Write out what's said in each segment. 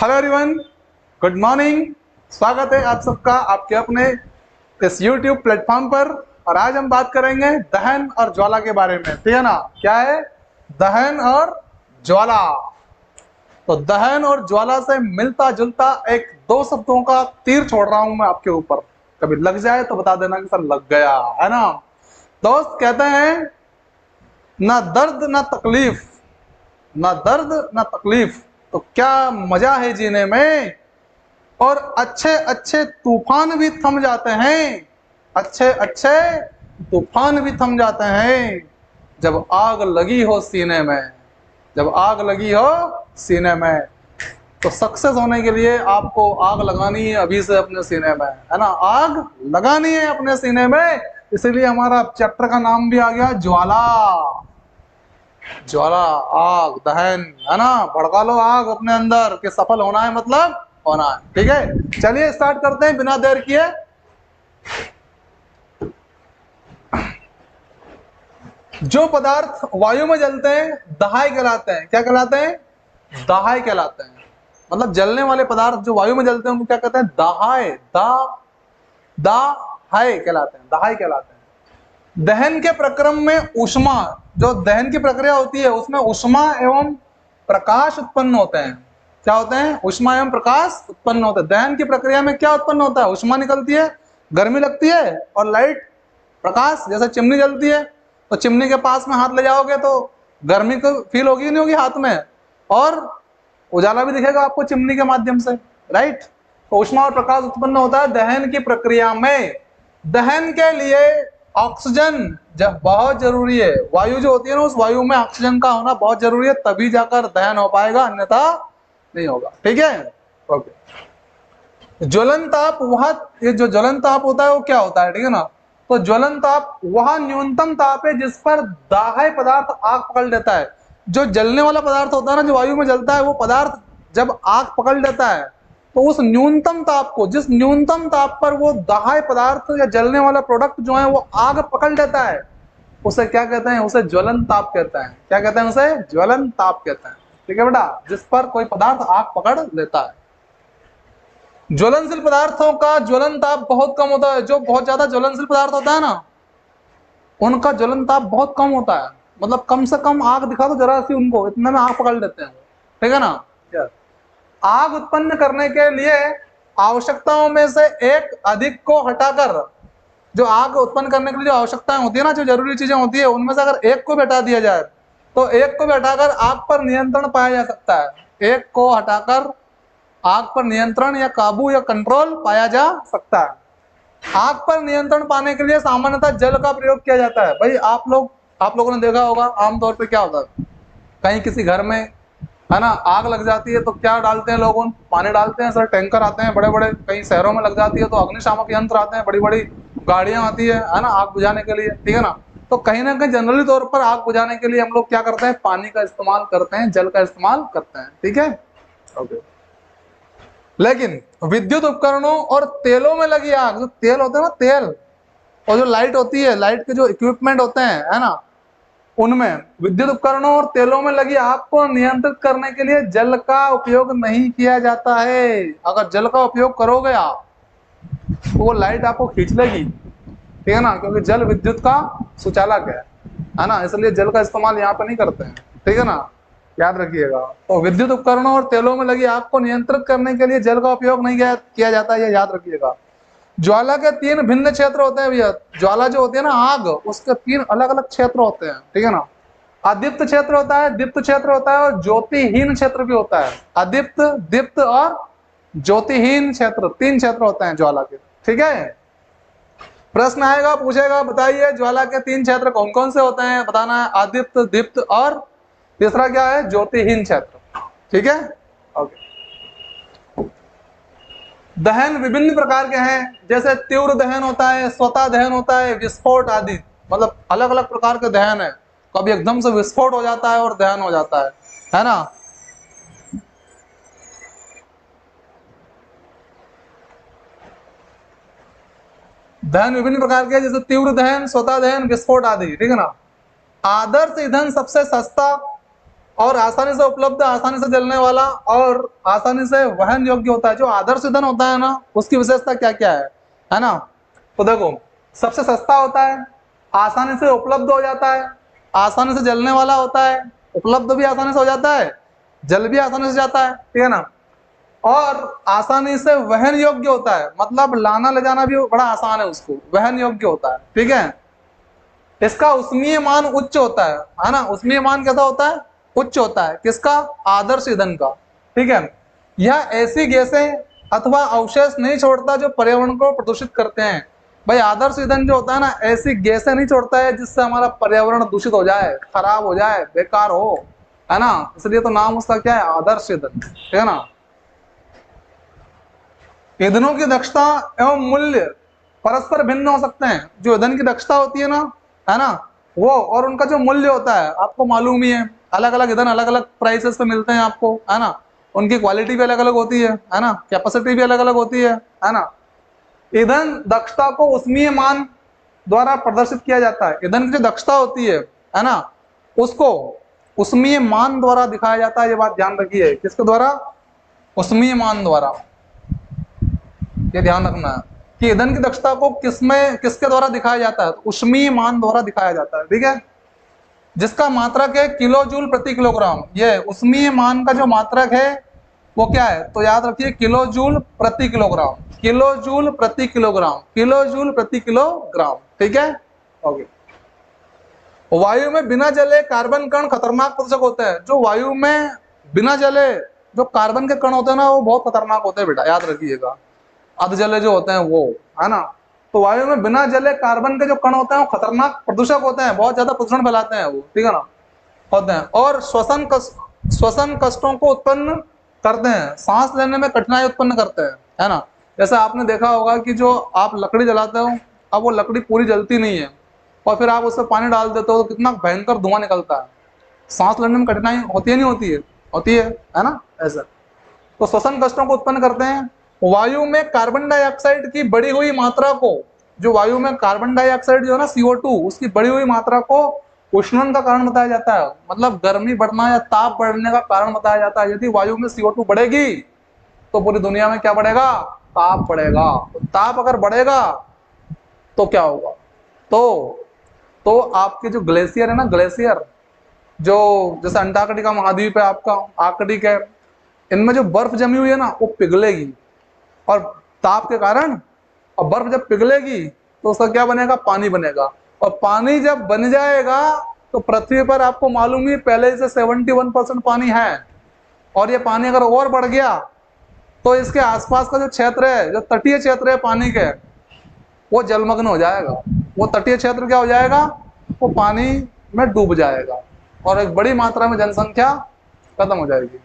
Hello everyone, good morning. स्वागत है आप सबका आपके अपने इस YouTube प्लेटफॉर्म पर। और आज हम बात करेंगे दहन और ज्वाला के बारे में, ठीक है ना। क्या है दहन और ज्वाला? तो दहन और ज्वाला से मिलता जुलता एक दो शब्दों का तीर छोड़ रहा हूं मैं आपके ऊपर। कभी लग जाए तो बता देना कि सर लग गया, है ना। दोस्त कहते हैं ना दर्द ना तकलीफ, ना दर्द ना तकलीफ, तो क्या मजा है जीने में। और अच्छे अच्छे तूफान भी थम जाते हैं, अच्छे अच्छे तूफान भी थम जाते हैं जब आग लगी हो सीने में, जब आग लगी हो सीने में। तो सक्सेस होने के लिए आपको आग लगानी है अभी से अपने सीने में, है ना। आग लगानी है अपने सीने में, इसीलिए हमारा चैप्टर का नाम भी आ गया ज्वाला। ज्वाला, आग, दहन, है ना। भड़का लो आग अपने अंदर कि सफल होना है, मतलब होना है। ठीक है, चलिए स्टार्ट करते हैं बिना देर किए। जो पदार्थ वायु में जलते हैं दहाय कहलाते हैं। क्या कहलाते हैं? दहाय कहलाते हैं। मतलब जलने वाले पदार्थ जो वायु में जलते हैं उनको क्या कहते हैं? दहाय। दाहाय कहलाते हैं, दहाय कहलाते हैं। दहन के प्रक्रम में ऊष्मा, जो दहन की प्रक्रिया होती है उसमें ऊष्मा एवं प्रकाश उत्पन्न होते हैं। क्या होते हैं? ऊष्मा एवं प्रकाश उत्पन्न होते हैं। दहन की प्रक्रिया में क्या उत्पन्न होता है? ऊष्मा निकलती है, गर्मी लगती है, और लाइट, प्रकाश। जैसे चिमनी जलती है तो चिमनी के पास में हाथ ले जाओगे तो गर्मी को फील होगी नहीं होगी हाथ में, और उजाला भी दिखेगा आपको चिमनी के माध्यम से, राइट। तो ऊष्मा और प्रकाश उत्पन्न होता है दहन की प्रक्रिया में। दहन के लिए ऑक्सीजन जब बहुत जरूरी है, वायु जो होती है ना, उस वायु में ऑक्सीजन का होना बहुत जरूरी है, तभी जाकर दहन हो पाएगा, अन्यथा नहीं होगा। ठीक है, ओके। ज्वलन ताप, वह ये जो ज्वलन ताप होता है वो क्या होता है? ठीक है ना। तो ज्वलन ताप वह न्यूनतम ताप है जिस पर दाह्य पदार्थ आग पकड़ लेता है। जो जलने वाला पदार्थ होता है ना, जो वायु में जलता है, वो पदार्थ जब आग पकड़ लेता है तो उस न्यूनतम ताप को, जिस न्यूनतम ताप पर वो दाह्य पदार्थ या जलने वाला प्रोडक्ट जो है वो आग पकड़ लेता है, उसे क्या कहते हैं? उसे ज्वलन ताप कहते हैं। क्या कहते हैं? उसे ज्वलन ताप कहते हैं। ठीक है बेटा, जिस पर कोई पदार्थ आग पकड़ लेता है। ज्वलनशील पदार्थों का ज्वलन ताप बहुत कम होता है। जो बहुत ज्यादा ज्वलनशील पदार्थ होता है ना, उनका ज्वलन ताप बहुत कम होता है। मतलब कम से कम आग दिखा दो जरा सी उनको, इतने में आग पकड़ लेते हैं। ठीक है ना। आग उत्पन्न करने के लिए आवश्यकताओं में से एक अधिक को हटाकर, जो आग उत्पन्न करने के लिए जो आवश्यकताएं होती है ना, जो जरूरी चीजें होती है, उनमें से अगर एक को भी हटा दिया जाए तो एक को भी हटाकर आग पर नियंत्रण पाया जा सकता है। एक को हटाकर आग पर नियंत्रण या काबू या कंट्रोल पाया जा सकता है। आग पर नियंत्रण पाने के लिए सामान्यतः जल का प्रयोग किया जाता है। भाई आप लोगों ने देखा होगा आमतौर पे क्या होता है, कहीं किसी घर में, है ना, आग लग जाती है तो क्या डालते हैं लोग? पानी डालते हैं सर, टैंकर आते हैं बड़े बड़े। कहीं शहरों में लग जाती है तो अग्निशामक यंत्र आते हैं, बड़ी बड़ी गाड़ियां आती है ना, आग बुझाने के लिए। ठीक है ना। तो कहीं ना कहीं जनरली तौर पर आग बुझाने के लिए हम लोग क्या करते हैं? पानी का इस्तेमाल करते हैं, जल का इस्तेमाल करते हैं। ठीक है, ओके। लेकिन विद्युत उपकरणों और तेलों में लगी आग, जो तेल होते हैं ना, तेल, और जो लाइट होती है, लाइट के जो इक्विपमेंट होते हैं, है ना, उनमें विद्युत उपकरणों और तेलों में लगी आग को नियंत्रित करने के लिए जल का उपयोग नहीं किया जाता है। अगर जल का उपयोग करोगे आप तो वो लाइट आपको खींच लेगी। ठीक है ना, क्योंकि जल विद्युत का सुचालक है ना, इसलिए जल का इस्तेमाल यहाँ पे नहीं करते हैं। ठीक है ना, याद रखिएगा। तो विद्युत उपकरणों और तेलों में लगी आग को नियंत्रित करने के लिए जल का उपयोग नहीं किया जाता है, याद रखिएगा। ज्वाला के तीन भिन्न क्षेत्र होते हैं भैया। ज्वाला जो होती है ना, आग, उसके तीन अलग अलग क्षेत्र होते हैं। ठीक है ना। अदीप्त क्षेत्र होता है, दीप्त क्षेत्र होता है, और ज्योतिहीन क्षेत्र भी होता है। अदीप्त, दीप्त और ज्योतिहीन क्षेत्र, तीन क्षेत्र होते हैं ज्वाला के। ठीक है, प्रश्न आएगा, पूछेगा, बताइए ज्वाला के तीन क्षेत्र कौन कौन से होते हैं, बताना है। अदीप्त, दीप्त और तीसरा क्या है? ज्योतिहीन क्षेत्र। ठीक है, ओके। दहन विभिन्न प्रकार के हैं, जैसे तीव्र दहन होता है, स्वतः दहन होता है, विस्फोट आदि। मतलब अलग अलग प्रकार के दहन है। कभी एकदम से विस्फोट हो जाता है और दहन हो जाता है ना। दहन विभिन्न प्रकार के, जैसे तीव्र दहन, स्वतः दहन, विस्फोट आदि। ठीक है ना। आदर्श ईंधन सबसे सस्ता और आसानी से उपलब्ध, आसानी से जलने वाला और आसानी से वहन योग्य होता है। जो आदर्श ईंधन होता है ना, उसकी विशेषता क्या क्या है ना? तो देखो, सबसे सस्ता होता है, आसानी से उपलब्ध हो जाता है, आसानी से जलने वाला होता है, उपलब्ध भी आसानी से हो जाता है, जल भी आसानी से जाता है, ठीक है ना? और आसानी से वहन योग्य होता है, मतलब लाना ले जाना भी बड़ा आसान है, उसको वहन योग्य होता है, ठीक है? इसका उष्मीय मान उच्च होता है ना? उष्मीय मान कैसा होता है? उच्च होता है। किसका? आदर्श ईंधन का, ठीक है? यह ऐसी गैसें अथवा अवशेष नहीं छोड़ता जो पर्यावरण को प्रदूषित करते हैं। भाई आदर्श ईंधन जो होता है ना, ऐसी गैसें नहीं छोड़ता है जिससे हमारा पर्यावरण दूषित हो जाए, खराब हो जाए, बेकार हो, है ना? इसलिए तो नाम उसका क्या है? आदर्श ईंधन, ठीक है ना? ईंधनों की दक्षता एवं मूल्य परस्पर भिन्न हो सकते हैं। जो ईंधन की दक्षता होती है ना, है ना, वो और उनका जो मूल्य होता है, आपको मालूम ही है, अलग अलग ईंधन अलग अलग प्राइसेस पे मिलते हैं आपको, है ना? उनकी क्वालिटी भी अलग अलग होती है ना? कैपेसिटी भी अलग अलग होती है ना? ईंधन दक्षता को उष्मीय मान द्वारा प्रदर्शित किया जाता है। ईंधन की जो दक्षता होती है ना, उसको उष्मीय मान द्वारा दिखाया जाता है। ये बात ध्यान रखिए, किसके द्वारा? उष्मीय मान द्वारा। ये ध्यान रखना है कि ईंधन की दक्षता को किसके द्वारा दिखाया जाता है? तो उष्मीय मान द्वारा दिखाया जाता है, ठीक है? जिसका मात्रक है किलो जूल प्रति किलोग्राम। ये उष्मीय मान का जो मात्रक है वो क्या है? तो याद रखिए, किलो जूल प्रति किलोग्राम, किलो जूल प्रति किलोग्राम, किलो जूल प्रति किलोग्राम, ठीक है? ओके। वायु में बिना जले कार्बन कण खतरनाक प्रदूषक होते हैं। जो वायु में बिना जले जो कार्बन के कण होते हैं ना, वो बहुत खतरनाक होते हैं बेटा, याद रखिएगा। अधजले जो होते हैं वो, है ना? तो वायु में बिना जले कार्बन के जो कण होते हैं वो खतरनाक प्रदूषक होते हैं, बहुत ज्यादा प्रदूषण फैलाते हैं वो, ठीक है ना? होते हैं और श्वसन कष्टों को उत्पन्न करते हैं, सांस लेने में कठिनाई उत्पन्न करते हैं, है ना? जैसे आपने देखा होगा कि जो आप लकड़ी जलाते हो, अब वो लकड़ी पूरी जलती नहीं है और फिर आप उसमें पानी डाल देते हो तो कितना भयंकर धुआं निकलता है। सांस लेने में कठिनाई होती है, नहीं होती है? होती है ना? ऐसा तो श्वसन कष्टों को उत्पन्न करते हैं। वायु में कार्बन डाइऑक्साइड की बढ़ी हुई मात्रा को, जो वायु में कार्बन डाइऑक्साइड जो है ना, CO2, उसकी बढ़ी हुई मात्रा को उष्णन का कारण बताया जाता है। मतलब गर्मी बढ़ना या ताप बढ़ने का कारण बताया जाता है। यदि वायु में CO2 बढ़ेगी तो पूरी दुनिया में क्या बढ़ेगा? ताप बढ़ेगा। तो ताप अगर बढ़ेगा तो क्या होगा? तो आपके जो ग्लेशियर है ना, ग्लेशियर जो जैसे अंटार्कटिका महाद्वीप है आपका, आर्कटिक है, इनमें जो बर्फ जमी हुई है ना, वो पिघलेगी और ताप के कारण, और बर्फ जब पिघलेगी तो उसका क्या बनेगा? पानी बनेगा। और पानी जब बन जाएगा तो पृथ्वी पर आपको मालूम ही पहले से 71% पानी है, और ये पानी अगर और बढ़ गया तो इसके आसपास का जो क्षेत्र है, जो तटीय क्षेत्र है पानी के, वो जलमग्न हो जाएगा। वो तटीय क्षेत्र क्या हो जाएगा? वो पानी में डूब जाएगा और एक बड़ी मात्रा में जनसंख्या खत्म हो जाएगी।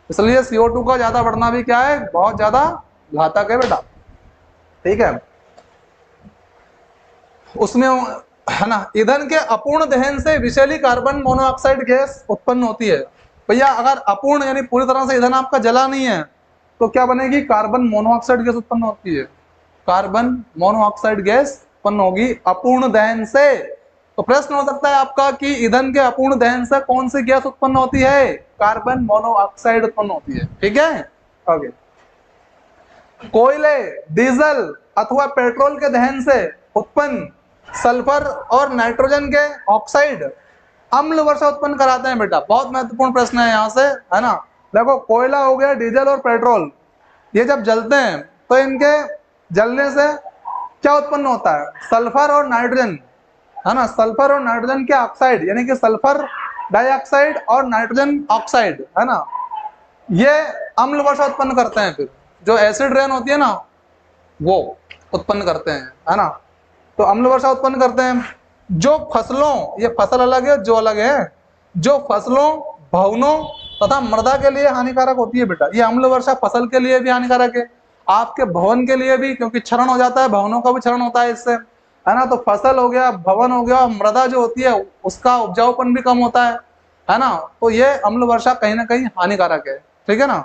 इसलिए CO2 का ज्यादा बढ़ना भी क्या है? बहुत ज्यादा घातक है बेटा, ठीक है? उसमें, है ना, ईंधन के अपूर्ण दहन से विषैली कार्बन मोनोऑक्साइड गैस उत्पन्न होती है। भैया अगर अपूर्ण यानी पूरी तरह से ईंधन आपका जला नहीं है तो क्या बनेगी? कार्बन मोनोऑक्साइड गैस उत्पन्न होती है। कार्बन मोनोऑक्साइड गैस उत्पन्न होगी अपूर्ण दहन से। तो प्रश्न हो सकता है आपका कि ईंधन के अपूर्ण दहन से कौन सी गैस उत्पन्न होती है? कार्बन मोनोऑक्साइड उत्पन्न होती है, ठीक है? ओके। कोयले, डीजल अथवा पेट्रोल के दहन से उत्पन्न सल्फर और नाइट्रोजन के ऑक्साइड अम्ल वर्षा उत्पन्न कराते हैं बेटा। बहुत महत्वपूर्ण प्रश्न है यहाँ से, है ना? देखो, कोयला हो गया, डीजल और पेट्रोल, ये जब जलते हैं तो इनके जलने से क्या उत्पन्न होता है? सल्फर और नाइट्रोजन, है ना? सल्फर और नाइट्रोजन के ऑक्साइड, यानी कि सल्फर डाइऑक्साइड और नाइट्रोजन ऑक्साइड, है ना, ये अम्ल वर्षा उत्पन्न करते हैं। फिर जो एसिड रेन होती है ना, वो उत्पन्न करते हैं, है ना? तो अम्ल वर्षा उत्पन्न करते हैं। जो फसलों, ये फसल अलग है, जो अलग है, जो फसलों, भवनों तथा मृदा के लिए हानिकारक होती है बेटा। ये अम्ल वर्षा फसल के लिए भी हानिकारक है, आपके भवन के लिए भी, क्योंकि क्षरण हो जाता है, भवनों का भी क्षरण होता है इससे, है ना? तो फसल हो गया, भवन हो गया, मृदा जो होती है उसका उपजाऊपन भी कम होता है ना? तो ये अम्ल वर्षा कहीं ना कहीं हानिकारक है, ठीक है ना?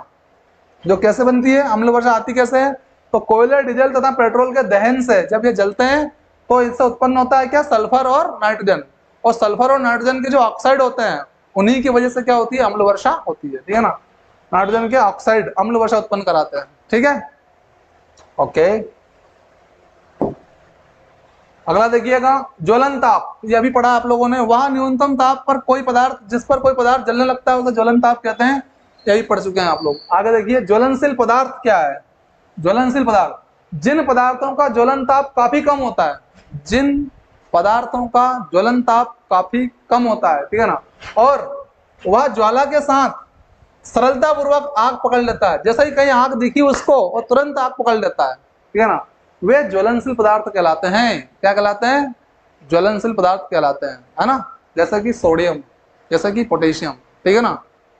जो कैसे बनती है अम्ल वर्षा, आती कैसे है? तो कोयले, डीजल तथा पेट्रोल के दहन से जब ये जलते हैं तो इससे उत्पन्न होता है क्या? सल्फर और नाइट्रोजन। और सल्फर और नाइट्रोजन के जो ऑक्साइड होते हैं उन्हीं की वजह से क्या होती है, अम्ल वर्षा होती है, ठीक है ना। नाइट्रोजन के ऑक्साइड अम्ल वर्षा उत्पन्न कराते हैं, ठीक है। ओके, अगला देखिएगा ज्वलन ताप, ये अभी पढ़ा आप लोगों ने। वह न्यूनतम ताप पर कोई पदार्थ, जिस पर कोई पदार्थ जलने लगता है उसे ज्वलन ताप कहते हैं, यही पढ़ चुके हैं आप लोग। आगे देखिए ज्वलनशील पदार्थ क्या है। ज्वलनशील पदार्थ, जिन पदार्थों का ज्वलन ताप काफी कम होता है, जिन पदार्थों का ज्वलन ताप काफी कम होता है, ठीक है ना, और वह ज्वाला के साथ सरलता पूर्वक आग पकड़ लेता है। जैसे ही कहीं आग दिखी उसको और तुरंत आग पकड़ लेता है, ठीक है ना, वे ज्वलनशील पदार्थ कहलाते हैं। क्या कहलाते हैं, ज्वलनशील पदार्थ कहलाते हैं, है ना। जैसा कि सोडियम, जैसा कि पोटेशियम, ठीक है ना।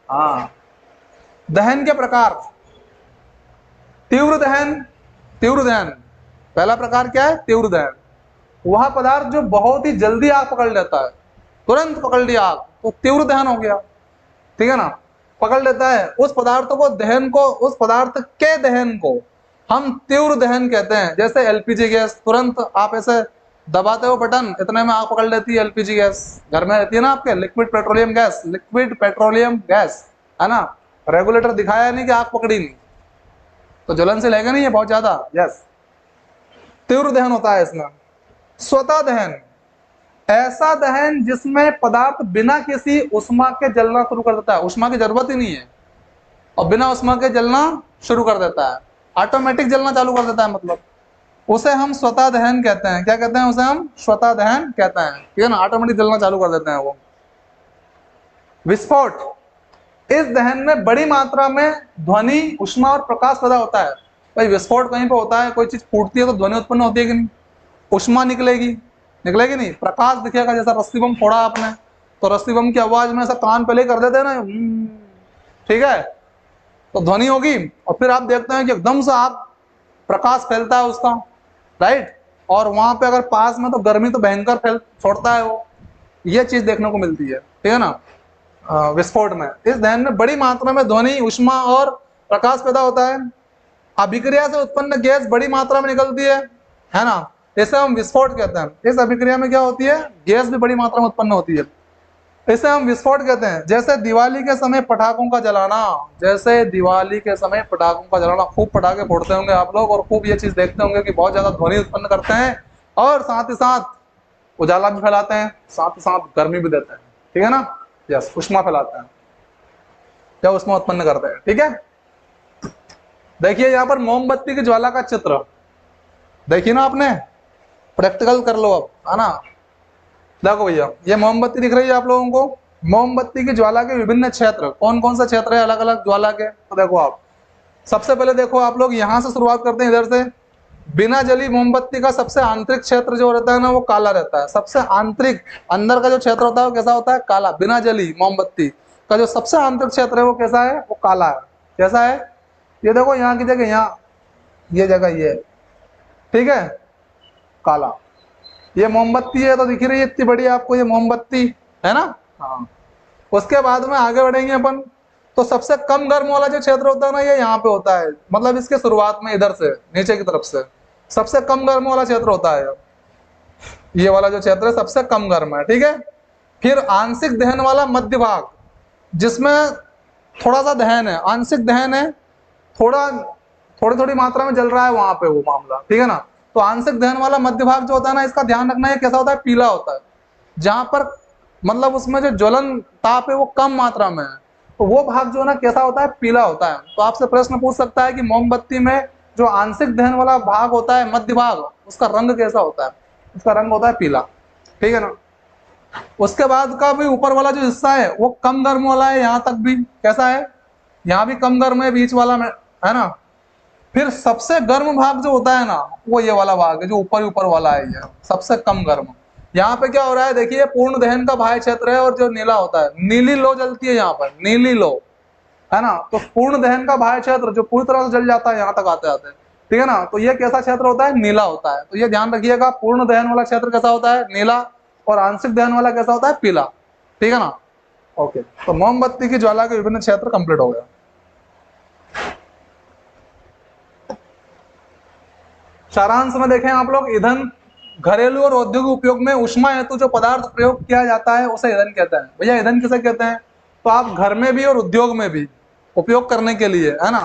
हाँ, दहन के प्रकार, तीव्र दहन, तीव्र दहन पहला प्रकार क्या है, तीव्र दहन। वह पदार्थ जो बहुत ही जल्दी आग पकड़ लेता है, तुरंत पकड़ लिया आग तो तीव्र दहन हो गया, ठीक है ना, पकड़ लेता है। उस पदार्थ को, दहन को, उस पदार्थ के दहन को हम तीव्र दहन कहते हैं। जैसे एलपीजी गैस, तुरंत आप ऐसे दबाते हो बटन, इतने में आग पकड़ लेती है एलपीजी गैस। घर में रहती है ना आपके, liquid petroleum gas, liquid petroleum gas, है ना। रेगुलेटर दिखाया नहीं कि आग पकड़ी नहीं, तो ज्वलन से लेगा नहीं है बहुत ज्यादा। यस, तीव्र दहन होता है इसमें। स्वतः दहन, ऐसा दहन जिसमें पदार्थ बिना किसी उष्मा के जलना शुरू कर देता है, उष्मा की जरूरत ही नहीं है और बिना उष्मा के जलना शुरू कर देता है, ऑटोमेटिक जलना चालू कर देता है, मतलब उसे हम स्वतः दहन कहते हैं। क्या कहते हैं, उसे हम स्वतः दहन कहते हैं, ठीक है ना, ऑटोमेटिक जलना चालू कर देते हैं वो। विस्फोट, इस दहन में बड़ी मात्रा में ध्वनि, उष्मा और प्रकाश पैदा होता है। भाई विस्फोट कहीं पे होता है, कोई चीज फूटती है तो ध्वनि उत्पन्न होती है कि नहीं, उष्मा निकलेगी, निकलेगी नहीं, प्रकाश दिखेगा। जैसा रस्सी बम फोड़ा आपने तो रस्सी बम की आवाज में ऐसा कान पहले कर देते हैं ना, ठीक है, तो ध्वनि होगी। और फिर आप देखते हैं कि एकदम से आग, प्रकाश फैलता है उसका, राइट। और वहां पे अगर पास में तो गर्मी तो भयंकर फैल छोड़ता है वो, ये चीज देखने को मिलती है, ठीक है ना। विस्फोट में, इस दहन में बड़ी मात्रा में ध्वनि, उष्मा और प्रकाश पैदा होता है। अभिक्रिया से उत्पन्न गैस बड़ी मात्रा में निकलती है ना, इसे हम विस्फोट कहते हैं। इस अभिक्रिया में क्या होती है, गैस भी बड़ी मात्रा में उत्पन्न होती है, इसे हम विस्फोट कहते हैं। जैसे दिवाली के समय पटाखों का जलाना, जैसे दिवाली के समय पटाखों का जलाना, खूब पटाखे फोड़ते होंगे आप लोग और खूब ये चीज देखते होंगे कि बहुत ज्यादा ध्वनि उत्पन्न करते हैं और साथ ही साथ उजाला भी फैलाते हैं, साथ ही साथ गर्मी भी देते हैं, ठीक है ना। यस, उष्मा फैलाते हैं, क्या उष्मा उत्पन्न करते हैं, ठीक है। देखिए यहाँ पर मोमबत्ती की ज्वाला का चित्र देखिए ना आपने, प्रैक्टिकल कर लो अब, है ना। देखो भैया, ये मोमबत्ती दिख रही है आप लोगों को। मोमबत्ती की ज्वाला के विभिन्न क्षेत्र, कौन कौन सा क्षेत्र है अलग अलग ज्वाला के, तो देखो आप, सबसे पहले देखो आप लोग यहाँ से शुरुआत करते हैं, इधर से। बिना जली मोमबत्ती का सबसे आंतरिक क्षेत्र जो रहता है ना, वो काला रहता है। सबसे आंतरिक, अंदर का जो क्षेत्र होता है वो कैसा होता है, काला। बिना जली मोमबत्ती का जो सबसे आंतरिक क्षेत्र है वो कैसा है, वो काला है। कैसा है, ये देखो यहाँ की जगह, यहाँ ये जगह ये, ठीक है, काला। ये मोमबत्ती है तो दिख रही है इतनी बड़ी आपको, ये मोमबत्ती है ना। हाँ, उसके बाद में आगे बढ़ेंगे अपन, तो सबसे कम गर्म वाला जो क्षेत्र होता है ना, ये यहाँ पे होता है, मतलब इसके शुरुआत में इधर से नीचे की तरफ से सबसे कम गर्म वाला क्षेत्र होता है। ये वाला जो क्षेत्र है सबसे कम गर्म है, ठीक है। फिर आंशिक दहन वाला मध्य भाग, जिसमें थोड़ा सा दहन है, आंशिक दहन है, थोड़ा थोड़ी थोड़ी मात्रा में जल रहा है वहां पे वो मामला, ठीक है ना। तो आंशिक दहन वाला मध्य भाग जो होता है ना, इसका ध्यान रखना है, कैसा होता है, पीला होता है। जहां पर मतलब उसमें जो ज्वलन ताप है वो कम मात्रा में है, तो वो भाग जो है ना कैसा होता है, पीला होता है। तो आपसे प्रश्न पूछ सकता है कि मोमबत्ती में जो आंशिक दहन वाला भाग होता है, मध्य भाग, उसका रंग कैसा होता है, उसका रंग होता है पीला, ठीक है ना। उसके बाद का भी ऊपर वाला जो हिस्सा है वो कम गर्म वाला है, यहाँ तक भी कैसा है, यहाँ भी कम गर्म है, बीच वाला में, है ना। फिर सबसे गर्म भाग जो होता है ना, वो ये वाला भाग है जो ऊपर ऊपर वाला है, ये सबसे कम गर्म। यहाँ पे क्या हो रहा है, देखिए पूर्ण दहन का बाह्य क्षेत्र है और जो नीला होता है, नीली लो जलती है यहाँ पर, नीली लो, है ना। तो पूर्ण दहन का बाह्य क्षेत्र जो पूरी तरह से जल जाता है यहाँ तक आते आते, ठीक है ना। तो ये कैसा क्षेत्र होता है, नीला होता है। तो ये ध्यान रखिएगा, पूर्ण दहन वाला क्षेत्र कैसा होता है, नीला, और आंशिक दहन वाला कैसा होता है, पीला, ठीक है ना। ओके, तो मोमबत्ती की ज्वाला के विभिन्न क्षेत्र कंप्लीट हो गया। सारांश में देखें आप लोग, ईंधन घरेलू और औद्योगिक उपयोग में उष्मा हेतु जो पदार्थ प्रयोग किया जाता है उसे ईंधन कहते हैं। भैया ईंधन किसे कहते हैं, तो आप घर में भी और उद्योग में भी उपयोग करने के लिए, है ना,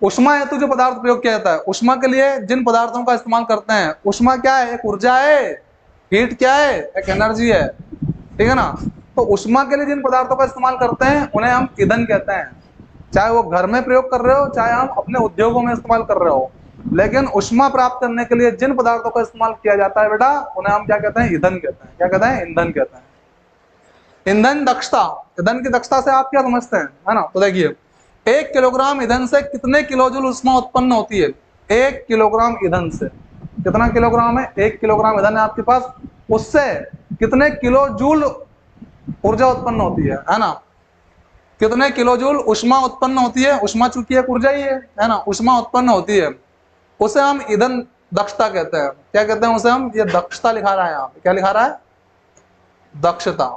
ऊष्मा हेतु जो पदार्थ प्रयोग किया जाता है, ऊष्मा के लिए जिन पदार्थों का इस्तेमाल करते हैं, ऊष्मा क्या है? एक ऊर्जा है, हीट क्या है? एक एनर्जी है, ठीक है ना। तो ऊष्मा के लिए जिन पदार्थों का इस्तेमाल करते हैं उन्हें हम ईंधन कहते हैं, चाहे वो घर में प्रयोग कर रहे हो, चाहे हम अपने उद्योगों में इस्तेमाल कर रहे हो। लेकिन ऊष्मा प्राप्त करने के लिए जिन पदार्थों का इस्तेमाल किया जाता है बेटा, उन्हें हम क्या कहते हैं? ईंधन कहते हैं। क्या कहते हैं? ईंधन कहते हैं। ईंधन दक्षता, ईंधन की दक्षता से आप क्या समझते हैं, है ना। तो देखिए 1 किलोग्राम ईंधन से कितने किलोजूल ऊष्मा उत्पन्न होती है? 1 किलोग्राम ईंधन से कितना किलोग्राम है? 1 किलोग्राम ईंधन है आपके पास, उससे कितने किलोजूल ऊर्जा उत्पन्न होती है ना। कितने किलोजूल ऊष्मा उत्पन्न होती है? ऊष्मा चूंकि एक ऊर्जा ही है ना, ऊष्मा उत्पन्न होती है, उसे हम ईंधन दक्षता कहते हैं। क्या कहते हैं उसे हम? ये दक्षता लिखा रहा है यहाँ पे, क्या लिखा रहा है? दक्षता।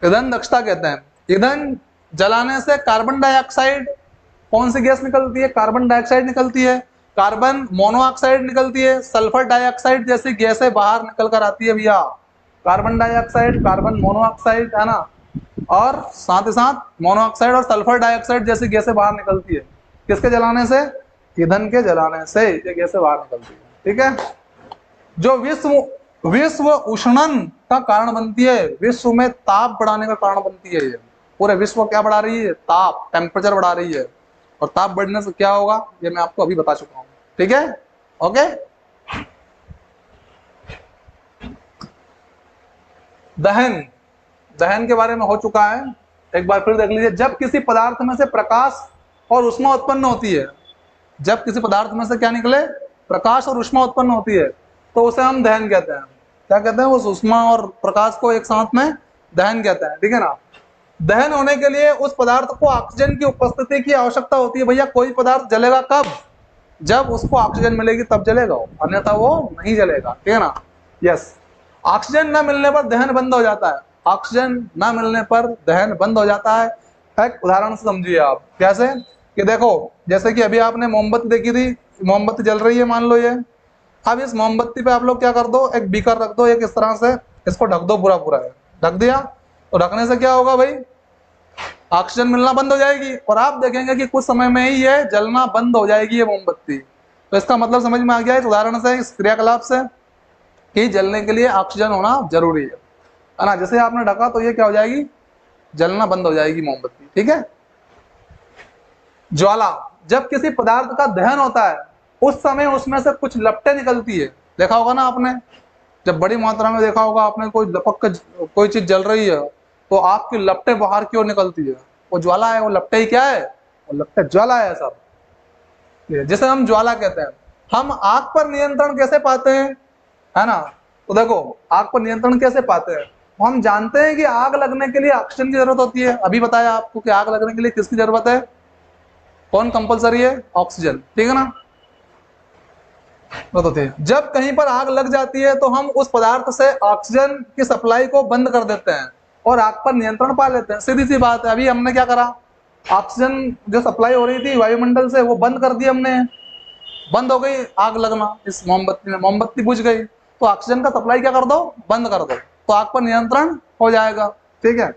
ईंधन दक्षता कहते हैं। ईंधन जलाने से कार्बन डाइऑक्साइड, कौन सी गैस निकलती है? कार्बन डाइऑक्साइड निकलती है, कार्बन मोनोऑक्साइड निकलती है, सल्फर डाइऑक्साइड जैसी गैसें बाहर निकल कर आती है भैया। कार्बन डाइऑक्साइड, कार्बन मोनोऑक्साइड, है ना, और साथ ही साथ मोनोऑक्साइड और सल्फर डाइऑक्साइड जैसी गैसें बाहर निकलती है। किसके जलाने से? ईंधन के जलाने से ये गैसें बाहर निकलती है, ठीक है। जो विश्व उष्णन का कारण बनती है, विश्व में ताप बढ़ाने का कारण बनती है। ये पूरे विश्व क्या बढ़ा रही है? ताप, टेम्परेचर बढ़ा रही है। और ताप बढ़ने से क्या होगा ये मैं आपको अभी बता चुका हूं, ठीक है, ओके। दहन, दहन के बारे में हो चुका है, एक बार फिर देख लीजिए। जब किसी पदार्थ में से प्रकाश और ऊष्मा उत्पन्न होती है, जब किसी पदार्थ में से क्या निकले? प्रकाश और ऊष्मा उत्पन्न होती है, तो उसे हम दहन कहते हैं। क्या कहते हैं? उस ऊष्मा और प्रकाश को एक साथ में दहन कहते हैं, ठीक है ना। दहन होने के लिए उस पदार्थ को ऑक्सीजन की उपस्थिति की आवश्यकता होती है। भैया कोई पदार्थ जलेगा कब? जब उसको ऑक्सीजन मिलेगी तब जलेगा, अन्यथा वो नहीं जलेगा, ठीक है ना। यस, ऑक्सीजन न मिलने पर दहन बंद हो जाता है। ऑक्सीजन न मिलने पर दहन बंद हो जाता है। एक उदाहरण से समझिए आप, कैसे कि देखो, जैसे कि अभी आपने मोमबत्ती देखी थी, मोमबत्ती जल रही है मान लो ये। अब इस मोमबत्ती पे आप लोग क्या कर दो? एक बीकर रख दो, एक इस तरह से इसको ढक दो, पूरा पूरा ढक दिया। तो ढकने से क्या होगा भाई? ऑक्सीजन मिलना बंद हो जाएगी, और आप देखेंगे कि कुछ समय में ही ये जलना बंद हो जाएगी ये मोमबत्ती। तो इसका मतलब समझ में आ गया इस उदाहरण से, इस क्रियाकलाप से, कि जलने के लिए ऑक्सीजन होना जरूरी है ना। जैसे आपने ढका तो ये क्या हो जाएगी? जलना बंद हो जाएगी मोमबत्ती, ठीक है। ज्वाला, जब किसी पदार्थ का दहन होता है उस समय उसमें से कुछ लपटें निकलती है, देखा होगा ना आपने। जब बड़ी मात्रा में देखा होगा आपने, कोई लपक के कोई चीज जल रही है तो आग की लपटें बाहर की ओर निकलती है, वो ज्वाला है। वो लपटें ही क्या है? वो लपटें ज्वाला है सब, जिसे हम ज्वाला कहते हैं। हम आग पर नियंत्रण कैसे पाते हैं, है ना। तो देखो, आग पर नियंत्रण कैसे पाते हैं? हम जानते हैं कि आग लगने के लिए ऑक्सीजन की जरूरत होती है। अभी बताया आपको कि आग लगने के लिए किसकी जरूरत है? कौन कंपलसरी है? ऑक्सीजन, ठीक है ना। तो जब कहीं पर आग लग जाती है तो हम उस पदार्थ से ऑक्सीजन की सप्लाई को बंद कर देते हैं और आग पर नियंत्रण पा लेते हैं। सीधी सी बात है, अभी हमने क्या करा? ऑक्सीजन जो सप्लाई हो रही थी वायुमंडल से, वो बंद कर दी हमने, बंद हो गई आग लगना इस मोमबत्ती में, मोमबत्ती बुझ गई। तो ऑक्सीजन का सप्लाई क्या कर दो? बंद कर दो, तो आग पर नियंत्रण हो जाएगा, ठीक है।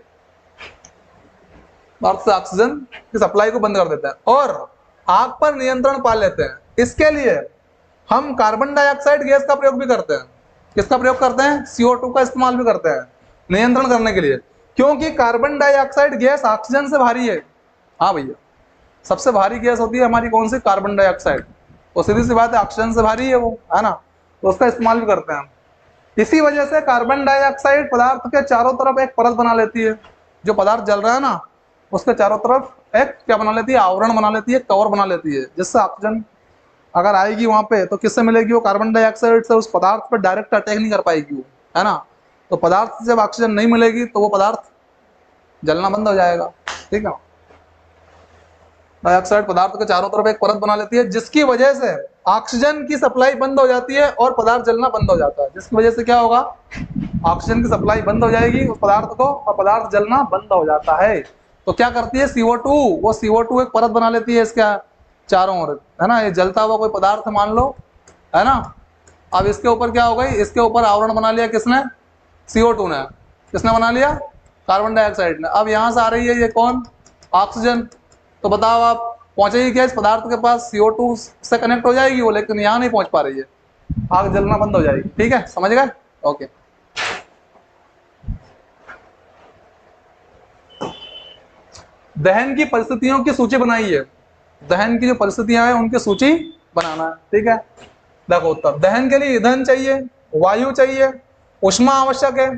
ऑक्सीजन की सप्लाई को बंद कर देते हैं और आग पर नियंत्रण पा लेते हैं। इसके लिए हम कार्बन डाइऑक्साइड गैस का प्रयोग भी करते हैं। किसका प्रयोग करते हैं? CO2 का इस्तेमाल भी करते हैं नियंत्रण करने के लिए, क्योंकि कार्बन डाइऑक्साइड गैस ऑक्सीजन से भारी है। हाँ भैया, सबसे भारी गैस होती है हमारी कौन सी? Carbon dioxide. तो सीधी सी बात है, ऑक्सीजन से भारी है वो, है ना। तो उसका इस्तेमाल भी करते हैं। इसी वजह से कार्बन डाइऑक्साइड पदार्थ के चारों तरफ एक परत बना लेती है। जो पदार्थ जल रहा है ना, उसके चारों तरफ एक क्या बना लेती है? आवरण बना लेती है, कवर बना लेती है, जिससे ऑक्सीजन अगर आएगी वहां पे तो किससे मिलेगी? वो कार्बन डाइऑक्साइड से। उस पदार्थ पर डायरेक्ट अटैक नहीं कर पाएगी वो, है ना। तो पदार्थ से जब ऑक्सीजन नहीं मिलेगी तो वो पदार्थ जलना बंद हो जाएगा, ठीक है। डाइऑक्साइड पदार्थ के चारों तरफ एक परत बना लेती है, जिसकी वजह से ऑक्सीजन की सप्लाई बंद हो जाती है और पदार्थ जलना बंद हो जाता है। जिसकी वजह से क्या होगा? ऑक्सीजन की सप्लाई बंद हो जाएगी उस पदार्थ को और पदार्थ जलना बंद हो जाता है। तो क्या करती है CO2? वो CO2 एक परत बना लेती है इसके चारों ओर, है ना। ये जलता हुआ कोई पदार्थ मान लो, है ना, अब इसके ऊपर क्या हो गई, इसके ऊपर आवरण बना लिया किसने, CO2 ने। किसने बना लिया, कार्बन डाइऑक्साइड ने। अब यहां से आ रही है ये कौन, ऑक्सीजन। तो बताओ आप पहुंचेगी क्या इस पदार्थ के पास, CO2 से कनेक्ट हो जाएगी वो, लेकिन यहां नहीं पहुंच पा रही है, आग जलना बंद हो जाएगी। ठीक है, समझ गए, ओके। दहन की परिस्थितियों की सूची बनाई है, दहन की जो परिस्थितियां हैं उनकी सूची बनाना है। ठीक है, देखो उत्तर, दहन के लिए ईंधन चाहिए, वायु चाहिए, ऊष्मा आवश्यक है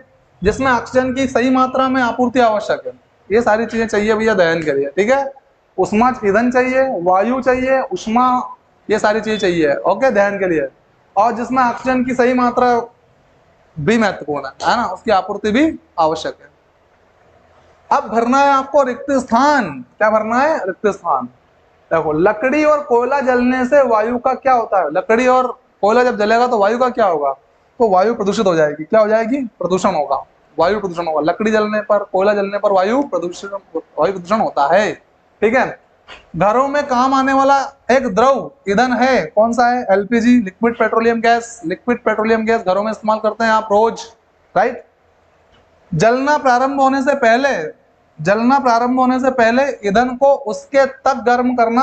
जिसमें ऑक्सीजन की सही मात्रा में आपूर्ति आवश्यक है। ये सारी चीजें चाहिए भैया दहन के लिए। ठीक है, ऊष्मा, ईंधन चाहिए, वायु चाहिए, ऊष्मा, ये सारी चीजें चाहिए, ओके, दहन के लिए। और जिसमें ऑक्सीजन की सही मात्रा भी महत्वपूर्ण है ना, उसकी आपूर्ति भी आवश्यक है। अब भरना है आपको रिक्त स्थान। क्या भरना है, रिक्त स्थान। देखो, लकड़ी और कोयला जलने से वायु का क्या होता है, लकड़ी और कोयला जब जलेगा तो वायु का क्या होगा, तो वायु प्रदूषित हो जाएगी। क्या हो जाएगी, प्रदूषण होगा, वायु प्रदूषण होगा। लकड़ी जलने पर, कोयला जलने पर वायु प्रदूषण होता है। ठीक है, घरों में काम आने वाला एक द्रव ईंधन है, कौन सा है, LPG, liquid petroleum gas. Liquid petroleum gas घरों में इस्तेमाल करते हैं आप रोज, राइट। जलना प्रारंभ होने से पहले, जलना प्रारंभ होने से पहले ईंधन को उसके तक गर्म करना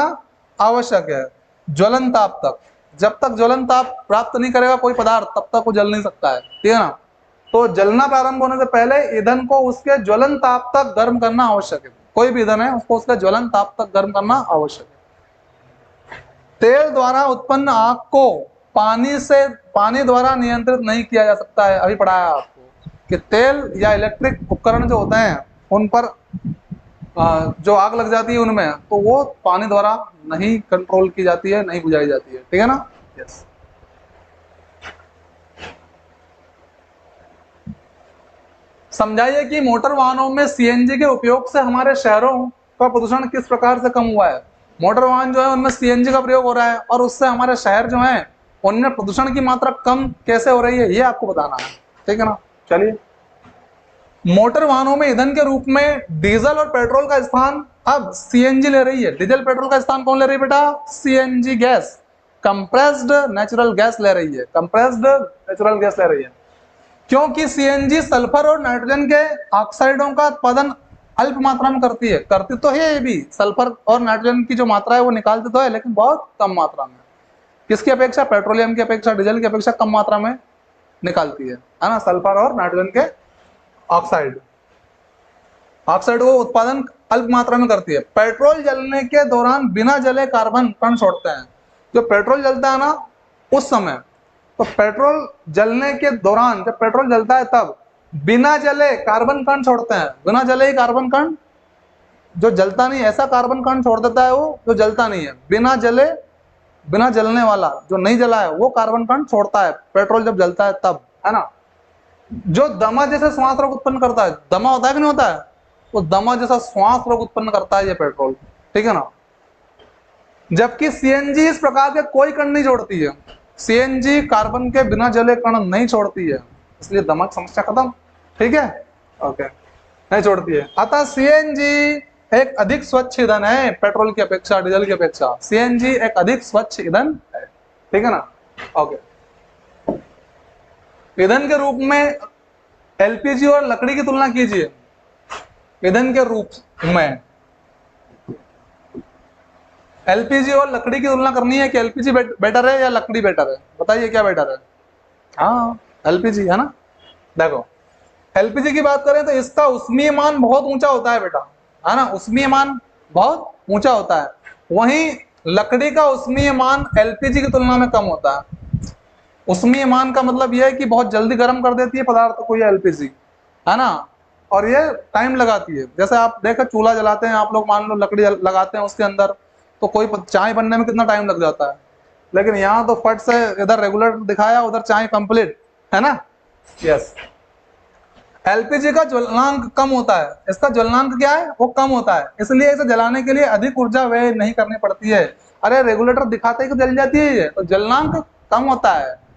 आवश्यक है, ज्वलन ताप तक। जब तक ज्वलन ताप प्राप्त नहीं करेगा कोई पदार्थ, तब तक वो जल नहीं सकता है। ठीक है ना, तो जलना प्रारंभ होने से पहले ईंधन को उसके ज्वलन ताप तक गर्म करना आवश्यक है। कोई भी ईंधन है उसको उसके ज्वलन ताप तक गर्म करना आवश्यक है। तेल द्वारा उत्पन्न आग को पानी द्वारा नियंत्रित नहीं किया जा सकता है। अभी पढ़ाया आपको कि तेल या इलेक्ट्रिक उपकरण जो होते हैं उन पर जो आग लग जाती है उनमें, तो वो पानी द्वारा नहीं कंट्रोल की जाती है, नहीं बुझाई जाती है। ठीक है ना, यस। समझाइए कि मोटर वाहनों में CNG के उपयोग से हमारे शहरों का प्रदूषण किस प्रकार से कम हुआ है। मोटर वाहन जो है उनमें CNG का प्रयोग हो रहा है और उससे हमारे शहर जो है उनमें प्रदूषण की मात्रा कम कैसे हो रही है, ये आपको बताना है। ठीक है ना, चलिए। मोटर वाहनों में ईंधन के रूप में डीजल और पेट्रोल का स्थान अब CNG ले रही है। डीजल पेट्रोल का स्थान कौन ले रही है बेटा, CNG gas, compressed natural gas ले रही है, कंप्रेस्ड नेचुरल गैस ले रही है। क्योंकि CNG सल्फर और नाइट्रोजन के ऑक्साइडों का उत्पादन अल्प मात्रा में करती है। करती तो है ये भी, सल्फर और नाइट्रोजन की जो मात्रा है वो निकालती तो है, लेकिन बहुत कम मात्रा में। किसकी अपेक्षा, पेट्रोलियम की अपेक्षा, डीजल की अपेक्षा कम मात्रा में निकालती है ना, सल्फर और नाइट्रोजन के ऑक्साइड को उत्पादन अल्प मात्रा में करती है। पेट्रोल जलने के दौरान बिना जले कार्बन कण छोड़ते हैं। जो पेट्रोल जलता है ना उस समय, तो पेट्रोल जलने के दौरान जब पेट्रोल जलता है तब बिना जले कार्बन कण छोड़ते हैं। बिना जले ही कार्बन कण, जो जलता नहीं ऐसा कार्बन कण छोड़ देता है वो जो जलता नहीं है। बिना जले, बिना जलने वाला जो नहीं जला है वो कार्बन कण छोड़ता है पेट्रोल जब जलता है तब, है ना। जो दमा जैसे श्वास रोग उत्पन्न करता है, दमा होता है कि नहीं होता है, वो दमा जैसा श्वास रोग उत्पन्न करता है ये पेट्रोल। ठीक है ना, जबकि CNG इस प्रकार के कोई कण नहीं छोड़ती है। CNG कार्बन के बिना जले कण नहीं छोड़ती है, इसलिए दमा की समस्या खत्म। ठीक है, ओके, नहीं छोड़ती है। अतः CNG एक अधिक स्वच्छ ईंधन है पेट्रोल की अपेक्षा, डीजल की अपेक्षा। CNG एक अधिक स्वच्छ ईंधन है। ठीक है ना, ओके। ईंधन के रूप में LPG और लकड़ी की तुलना कीजिए। ईंधन के रूप में LPG और लकड़ी की तुलना करनी है कि LPG बेटर है या लकड़ी बेटर है, बताइए क्या बेटर है। हाँ, LPG है ना। देखो, LPG की बात करें तो इसका उष्मीय मान बहुत ऊंचा होता है बेटा, है ना, उष्मीय मान बहुत ऊंचा होता है। वहीं लकड़ी का उष्मीय मान LPG की तुलना में कम होता है। उष्मीय मान का मतलब यह है कि बहुत जल्दी गर्म कर देती है पदार्थ को ये LPG, है ना, और ये टाइम लगाती है। जैसे आप देखो चूल्हा जलाते हैं आप लोग, मान लो लकड़ी लगाते हैं उसके अंदर, तो कोई चाय बनने में कितना टाइम लग जाता है, लेकिन यहाँ तो फट से इधर रेगुलेटर दिखाया उधर चाय कंप्लीट, है ना, यस। LPG का ज्वलनांक कम होता है, इसका ज्वलनांक क्या है, वो कम होता है, इसलिए इसे जलाने के लिए अधिक ऊर्जा व्यय नहीं करनी पड़ती है। अरे रेगुलेटर दिखाते ही तो जल जाती है ये, तो ज्वलनांक कम होता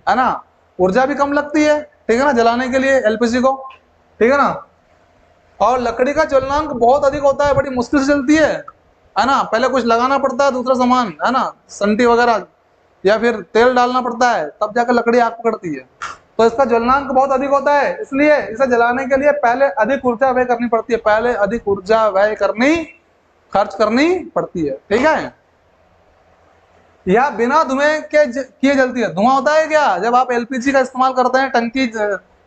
है ना, ऊर्जा भी कम लगती है। ठीक है ना, जलाने के लिए LPG को। ठीक है ना, और लकड़ी का ज्वलनांक बहुत अधिक होता है, बड़ी मुश्किल से जलती है ना, पहले कुछ लगाना पड़ता है दूसरा सामान, है ना, संटी वगैरह या फिर तेल डालना पड़ता है, तब जाकर लकड़ी आग पकड़ती है। तो इसका ज्वलनांक बहुत अधिक होता है, इसलिए इसे जलाने के लिए पहले अधिक ऊर्जा व्यय करनी पड़ती है, पहले अधिक ऊर्जा व्यय करनी, खर्च करनी पड़ती है। ठीक है, या बिना धुएं के किए जलती है। धुआं होता है क्या? जब आप एलपीजी का इस्तेमाल करते हैं, टंकी